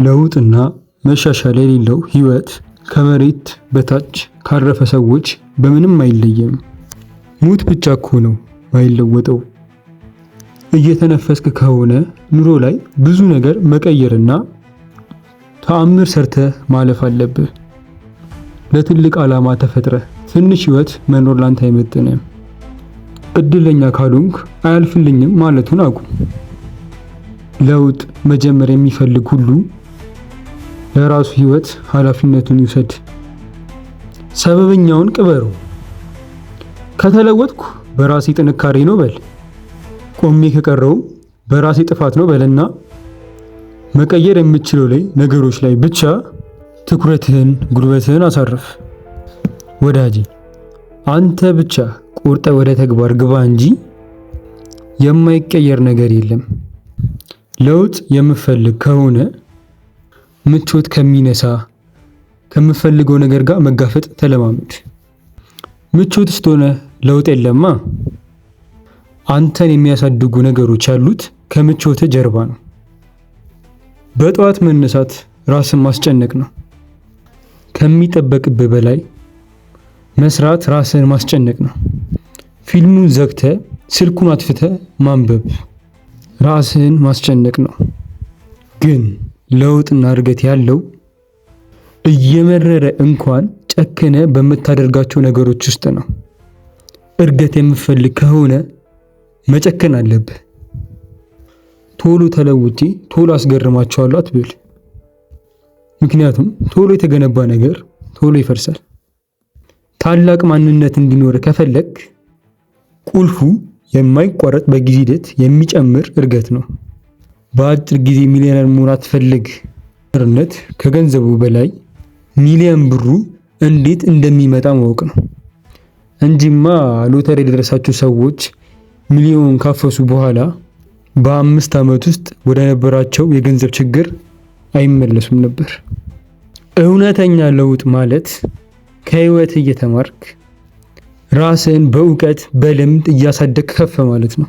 ለውጥና መሻሻል የሌለው ህይወት ከመሬት በታች ካረፈ ሰዎች በምንም አይለየም። ሙት ብቻ እኮ ነው ማይለወጠው። እየተነፈስክ ከሆነ ኑሮ ላይ ብዙ ነገር መቀየርና ተአምር ሰርተህ ማለፍ አለብህ። ለትልቅ ዓላማ ተፈጥረህ ትንሽ ህይወት መኖር ላንተ አይመጥንም። እድለኛ ካልሆንክ አያልፍልኝም ማለቱን አቁም። ለውጥ መጀመር የሚፈልግ ሁሉ ለራሱ ህይወት ኃላፊነቱን ይውሰድ። ሰበበኛውን ቅበሩ። ከተለወጥኩ በራሴ ጥንካሬ ነው በል። ቆሜ ከቀረው በራሴ ጥፋት ነው በልና መቀየር የምችለው ላይ ነገሮች ላይ ብቻ ትኩረትህን፣ ጉልበትህን አሳርፍ። ወዳጄ አንተ ብቻ ቁርጠ ወደ ተግባር ግባ እንጂ የማይቀየር ነገር የለም። ለውጥ የምፈልግ ከሆነ ምቾት ከሚነሳ ከምፈልገው ነገር ጋር መጋፈጥ ተለማመድ። ምቾት ስትሆነ ለውጥ የለማ። አንተን የሚያሳድጉ ነገሮች ያሉት ከምቾት ጀርባ ነው። በጠዋት መነሳት ራስን ማስጨነቅ ነው። ከሚጠበቅብህ በላይ መስራት ራስን ማስጨነቅ ነው። ፊልሙን ዘግተ ስልኩን አጥፍተ ማንበብ ራስን ማስጨነቅ ነው። ግን ለውጥና እድገት ያለው እየመረረ እንኳን ጨክነ በምታደርጋቸው ነገሮች ውስጥ ነው። እድገት የምፈልግ ከሆነ መጨከን አለብህ። ቶሎ ተለውጪ ቶሎ አስገርማቸዋለሁ አትብል። ምክንያቱም ቶሎ የተገነባ ነገር ቶሎ ይፈርሳል። ታላቅ ማንነት እንዲኖር ከፈለግ ቁልፉ የማይቋረጥ በጊዜ ሂደት የሚጨምር እድገት ነው። በአጭር ጊዜ ሚሊዮነር መሆን አትፈልግ። ርነት ከገንዘቡ በላይ ሚሊዮን ብሩ እንዴት እንደሚመጣ ማወቅ ነው እንጂማ ሎተሪ የደረሳቸው ሰዎች ሚሊዮን ካፈሱ በኋላ በ5 ዓመት ውስጥ ወደ ነበራቸው የገንዘብ ችግር አይመለሱም ነበር። እውነተኛ ለውጥ ማለት ከህይወት እየተማርክ ራስን በእውቀት በልምድ እያሳደግ ከፍ ማለት ነው።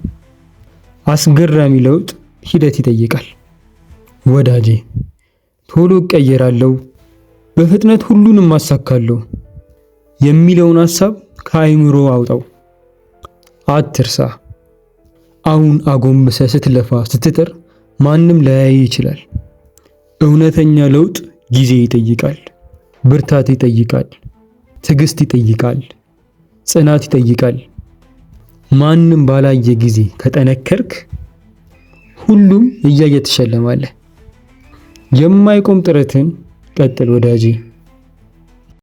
አስገራሚ ለውጥ ሂደት ይጠይቃል። ወዳጄ ቶሎ እቀየራለሁ፣ በፍጥነት ሁሉንም ማሳካለሁ የሚለውን ሐሳብ ከአይምሮ አውጣው። አትርሳ። አሁን አጎንብሰ ስትለፋ ስትጥር ማንም ላያይ ይችላል። እውነተኛ ለውጥ ጊዜ ይጠይቃል፣ ብርታት ይጠይቃል፣ ትዕግስት ይጠይቃል፣ ጽናት ይጠይቃል። ማንም ባላየ ጊዜ ከጠነከርክ ሁሉም እያየ ትሸለማለህ። የማይቆም ጥረትን ቀጥል ወዳጄ።